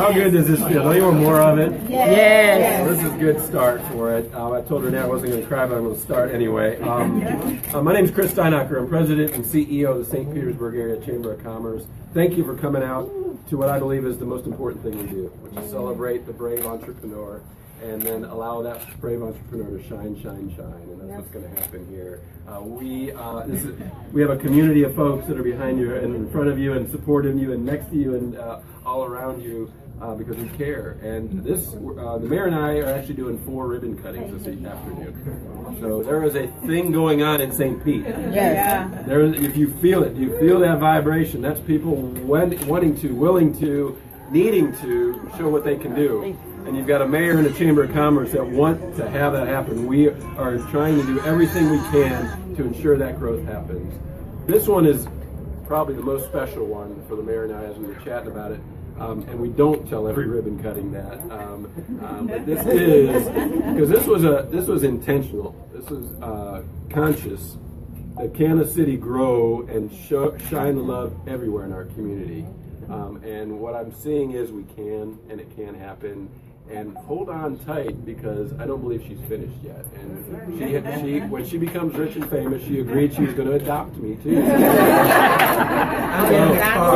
How good does this feel? Don't you want more of it? Yes. Well, this is a good start for it. I told Renee I wasn't going to cry, but I'm going to start anyway. My name is Chris Steinacher. I'm President and CEO of the St. Petersburg Area Chamber of Commerce. Thank you for coming out to what I believe is the most important thing we do, which is celebrate the brave entrepreneur and then allow that brave entrepreneur to shine, shine, shine. And that's what's going to happen here. We have a community of folks that are behind you and in front of you and supporting you and next to you and all around you because we care. And the mayor and I are actually doing 4 ribbon cuttings this afternoon. So there is a thing going on in St. Pete. Yes. If you feel it, you feel that vibration. That's people wanting to, willing to, needing to show what they can do. And you've got a mayor and a chamber of commerce that want to have that happen. We are trying to do everything we can to ensure that growth happens. This one is probably the most special one for the mayor and I as we were chatting about it. And we don't tell every ribbon cutting that. But this is, because this was intentional. This was conscious. That Kansas City grow and shine the love everywhere in our community. And what I'm seeing is we can, and it can happen. And hold on tight because I don't believe she's finished yet. And she when she becomes rich and famous, she agreed she was going to adopt me too. So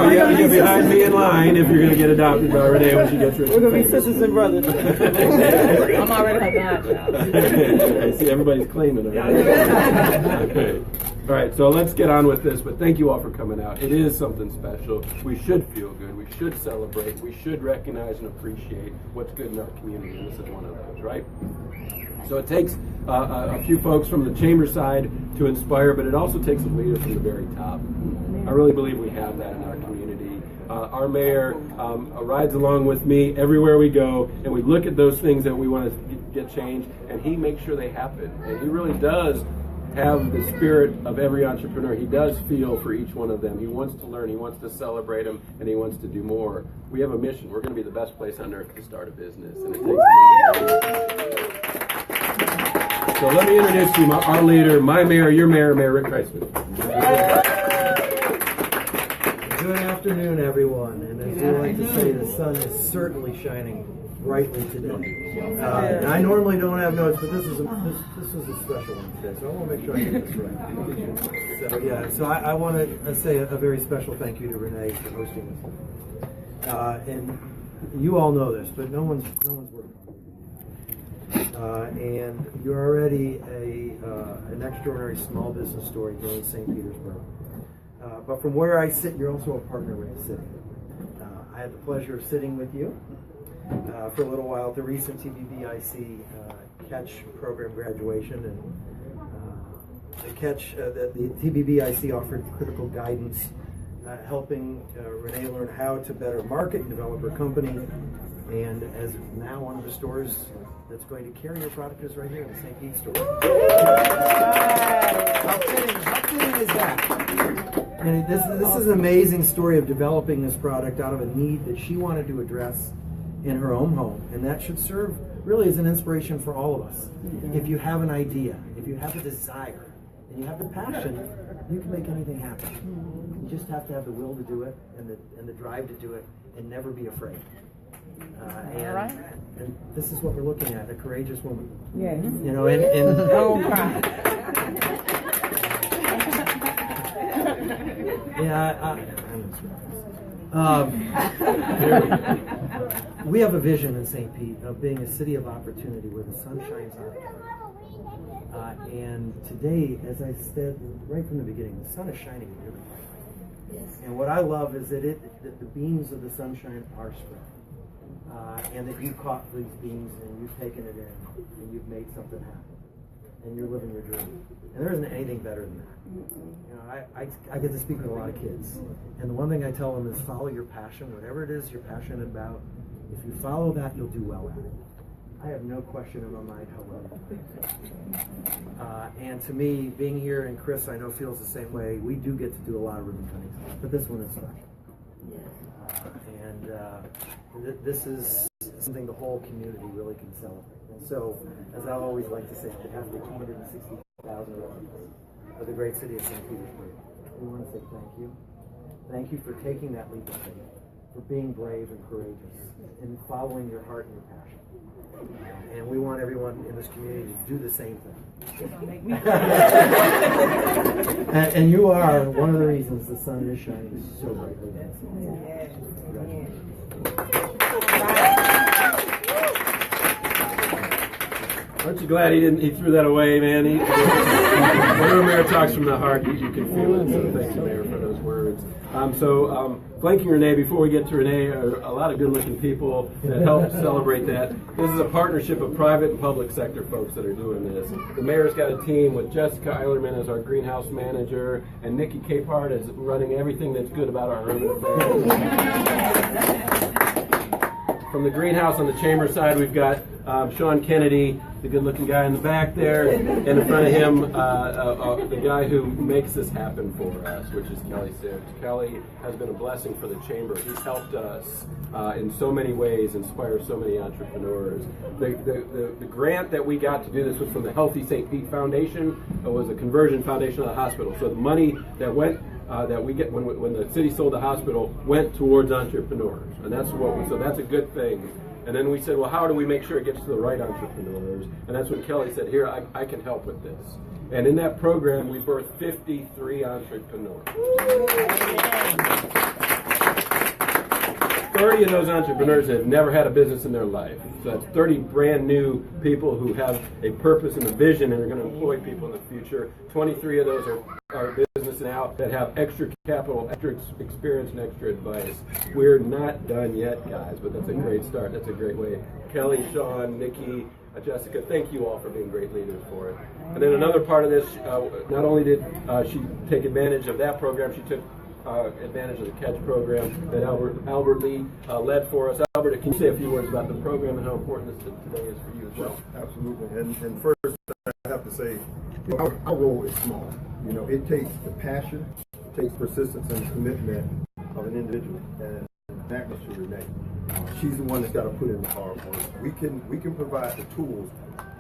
you have to get behind me in line if you're going to get adopted by Renee when she gets rich. We're going to be sisters and brothers. I'm already her godchild. I see everybody's claiming it. Okay. All right, so let's get on with this, but thank you all for coming out. It is something special. We should feel good. We should celebrate. We should recognize and appreciate what's good in our community, and this is one of those, right? So it takes a few folks from the chamber side to inspire, but it also takes a leader from the very top. I really believe we have that in our community. Our mayor rides along with me everywhere we go, and we look at those things that we want to get changed, and he makes sure they happen. And he really does have the spirit of every entrepreneur. He does feel for each one of them. He wants to learn, he wants to celebrate them, and he wants to do more. We have a mission. We're going to be the best place on earth to start a business. And it takes a So let me introduce you, our leader, my mayor, your mayor, Mayor Rick Kreisman. Good afternoon, everyone. And as we like to say, the sun is certainly shining brightly today. And I normally don't have notes, but this is a special one today, so I want to make sure I get this right. So yeah, so I want to say a very special thank you to Renee for hosting this. And you all know this, but no one's working on it. And you're already an extraordinary small business story here in St. Petersburg. But from where I sit, you're also a partner with the city. I had the pleasure of sitting with you for a little while at the recent TBBIC Catch program graduation, and the Catch the TBBIC offered critical guidance, helping Renee learn how to better market and develop her company. And as now one of the stores that's going to carry your product is right here in the St. Pete store. How fitting is that? And this is an amazing story of developing this product out of a need that she wanted to address in her own home, and that should serve really as an inspiration for all of us. If you have an idea, if you have a desire, and you have the passion, you can make anything happen. You just have to have the will to do it and the drive to do it, and never be afraid. And this is what we're looking at, a courageous woman. Yes. You know, and Don't cry. yeah, we have a vision in St. Pete of being a city of opportunity where the sun shines on it. And today, as I said right from the beginning, the sun is shining really bright. Yes. And what I love is that the beams of the sunshine are spread. And that you caught these beams and you've taken it in and you've made something happen. And you're living your dream. And there isn't anything better than that. You know, I get to speak with a lot of kids. And the one thing I tell them is follow your passion, whatever it is you're passionate about. If you follow that, you'll do well at it. I have no question in my mind how well and to me, being here, and Chris I know feels the same way, we do get to do a lot of ribbon cuttings. But this one is special. This is something the whole community really can celebrate. And so, as I always like to say, on behalf of the 260,000 residents of the great city of St. Petersburg, we want to say thank you. Thank you for taking that leap of faith, for being brave and courageous and following your heart and your passion. And we want everyone in this community to do the same thing. And you are one of the reasons the sun is shining so brightly. Aren't you glad he threw that away, man? Whenever Mayor talks from the heart, you can feel it. So thank you, Mayor, for those words. Flanking Renee, before we get to Renee, are a lot of good-looking people that help celebrate that. This is a partnership of private and public sector folks that are doing this. The Mayor's got a team with Jessica Eilerman as our greenhouse manager, and Nikki Capehart is running everything that's good about our urban affairs. From the greenhouse on the chamber side, we've got Sean Kennedy, the good-looking guy in the back there, and in front of him, the guy who makes this happen for us, which is Kelly Sims. Kelly has been a blessing for the chamber. He's helped us in so many ways, inspire so many entrepreneurs. The grant that we got to do this was from the Healthy St. Pete Foundation. It was a conversion foundation of the hospital. So the money that went that we get when the city sold the hospital went towards entrepreneurs, and that's so that's a good thing. And then we said, well, how do we make sure it gets to the right entrepreneurs? And that's when Kelly said, here, I can help with this. And in that program, we birthed 53 entrepreneurs. 30 of those entrepreneurs have never had a business in their life. So that's 30 brand new people who have a purpose and a vision and are going to employ people in the future. 23 of those are business now that have extra capital, extra experience, and extra advice. We're not done yet, guys, but that's a great start. That's a great way. Kelly, Sean, Nikki, Jessica, thank you all for being great leaders for it. And then another part of this, not only did she take advantage of that program, she took advantage of the CATCH program that Albert Lee led for us. Albert, can you say a few words about the program and how important this today is for you as well? Absolutely. And first, I have to say, our role is small. You know, it takes the passion, it takes persistence and commitment of an individual. And that goes to Renee. She's the one that's got to put in the hard work. We can provide the tools,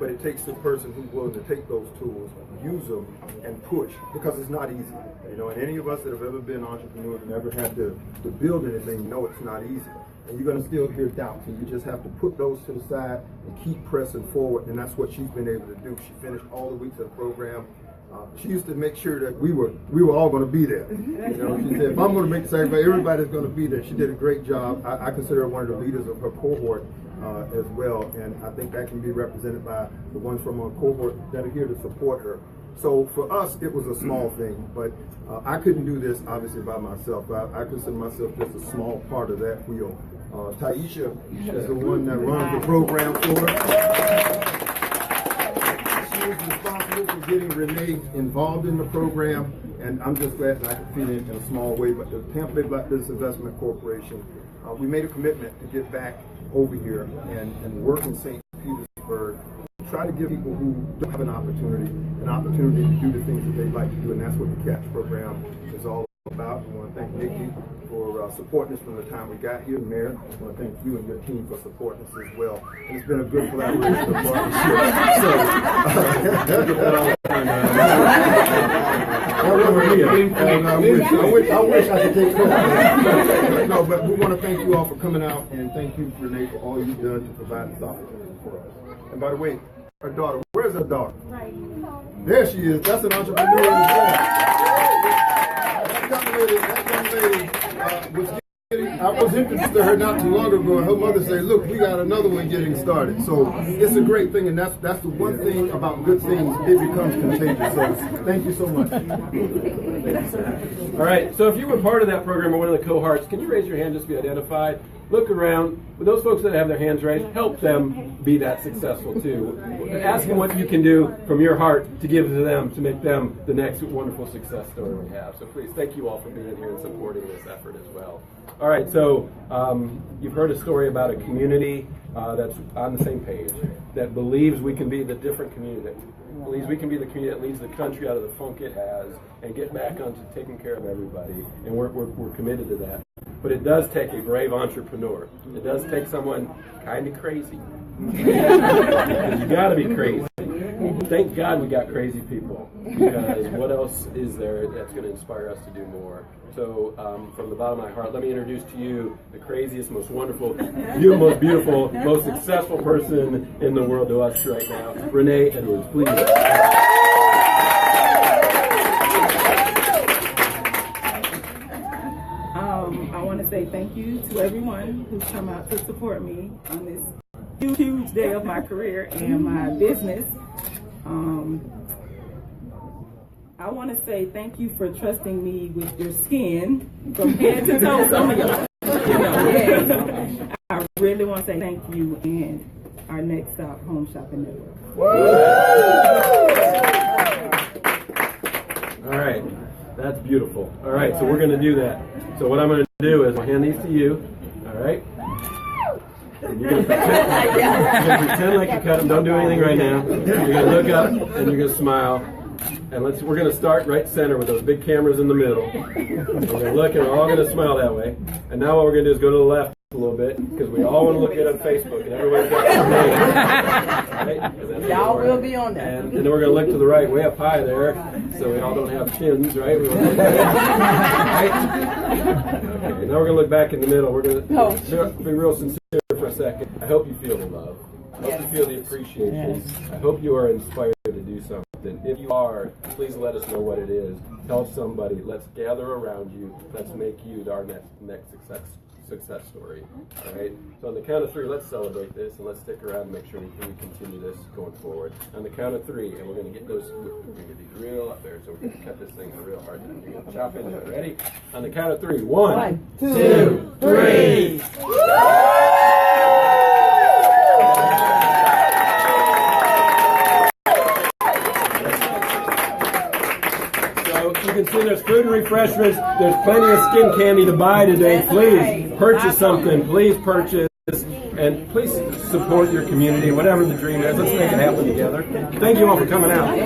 but it takes the person who's willing to take those tools, use them, and push, because it's not easy. You know, and any of us that have ever been entrepreneurs and ever had to build anything know it's not easy. And you're going to still hear doubts, and you just have to put those to the side and keep pressing forward, and that's what she's been able to do. She finished all the weeks of the program. She used to make sure that we were all going to be there. You know, she said, if I'm going to make the sacrifice, everybody's going to be there. She did a great job. I consider her one of the leaders of her cohort as well, and I think that can be represented by the ones from her cohort that are here to support her. So for us, it was a small thing, but I couldn't do this obviously by myself. I consider myself just a small part of that wheel. Taisha is the one that runs the program for us. She was responsible for getting Renee involved in the program, and I'm just glad that I could fit in a small way. But the Tampa Bay Black Business Investment Corporation, we made a commitment to get back over here and work in St. Petersburg, try to give people who don't have an opportunity to do the things that they'd like to do, and that's what the CATCH program is all about. I want to thank Nikki for supporting us from the time we got here. Mayor, I want to thank you and your team for supporting us as well. And it's been a good collaboration and partnership. I wish I could take credit. No, but we want to thank you all for coming out, and thank you, Renee, for all you've done to provide this opportunity for us. And by the way, her daughter, where's her daughter? Right. There she is. That's an entrepreneur as well. That young lady was getting, I was introduced to her not too long ago, and her mother said, look, we got another one getting started. So it's a great thing, and that's the one thing about good things, it becomes contagious. So thank you so much. All right, so if you were part of that program or one of the cohorts, can you raise your hand just to be identified? Look around. With those folks that have their hands raised, help them be that successful too. Ask them what you can do from your heart to give to them to make them the next wonderful success story we have. So please, thank you all for being here and supporting this effort as well. All right, so you've heard a story about a community that's on the same page, that believes we can be the different community, that believes we can be the community that leads the country out of the funk it has and get back onto taking care of everybody, and we're committed to that. But it does take a brave entrepreneur. It does take someone kind of crazy. You got to be crazy. thank God we got crazy people, because what else is there that's going to inspire us to do more? So from the bottom of my heart, let me introduce to you the craziest, most wonderful, most beautiful, most successful person in the world to us right now, Renee Edwards, please. I want to say thank you to everyone who's come out to support me on this huge day of my career and my business. I want to say thank you for trusting me with your skin from head to toe. Some of y'all, I really want to say thank you, and our next stop, Home Shopping Network. All right, that's beautiful. All right, so we're going to do that. So what I'm going to do is I'll hand these to you. All right. And you're going to pretend like you cut them. Don't do anything right now. You're going to look up and you're going to smile. And we're going to start right center with those big cameras in the middle. We're going to look and we're all going to smile that way. And now what we're going to do is go to the left a little bit, because we all want to look at it on Facebook and everybody's got their name. Right? Y'all will be on that. And then we're going to look to the right, way up high there, so we all don't have chins, right? Right? Okay, now we're going to look back in the middle. We're going to be real sincere for a second. I hope you feel the love. I hope you feel the appreciation. I hope you are inspired to do something. If you are, please let us know what it is. Tell somebody. Let's gather around you. Let's make you our next success story. All right. So on the count of 3, let's celebrate this, and let's stick around and make sure we continue this going forward. On the count of 3, and we're going to get these real up there. So we're going to cut this thing real hard. We're going to chop into it. Ready? On the count of 3. 1, 2, 3. You can see there's food and refreshments. There's plenty of skin candy to buy today. Please purchase something. Please purchase. And please support your community, whatever the dream is. Let's make it happen together. Thank you all for coming out.